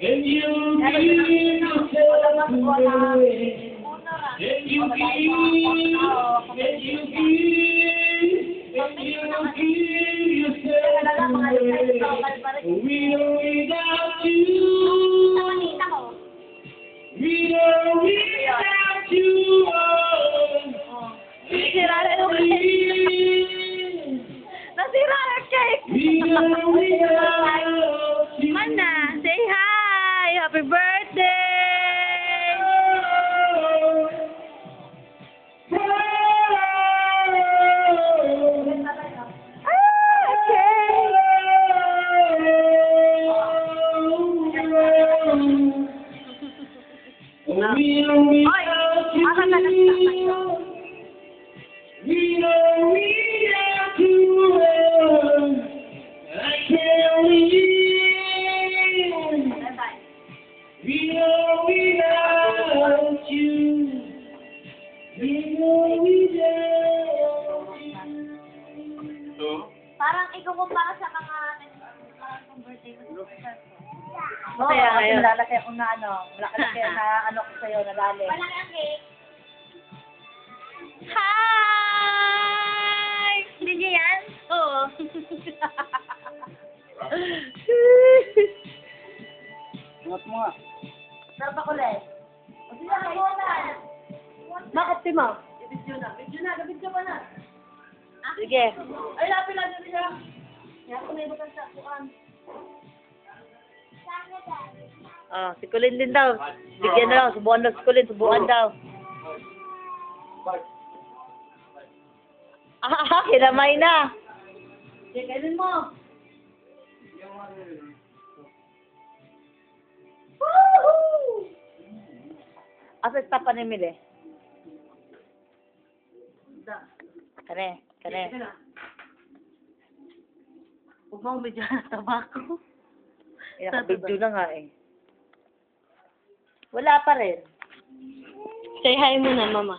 And you give yourself away. And you give yourself away. We are without you. We are without you. Nasira na yung cake. Nasira na yung cake. We are without you. Mana, say hi. Happy birthday. We are without you. We are without you. I can't live. We are without you. We are without you. Parang ikukumpara sa mga birthday mo. Masaya ngayon. Malalaki ako na malaki na ko sa'yo, nadali. Malaki ang cake. Hi! Hindi niya yan? Oo. Ingat mo nga. Sarap ako ulit. O sila ka muna. Bakit si Ma'am? Video mo na. Sige. Ay, lapit lang din siya. Yan, kung may bukas sa kuan. Ah, si Colin din daw. Bigyan na lang, subukan daw si Colin, subukan daw. Kinamay na. Sige, kainin mo. Asa stop pa ni Mili? Kare. Huwag mo umidya na tabako. Nakabidyo na nga eh. Wala pa rin. Say hi muna, mama.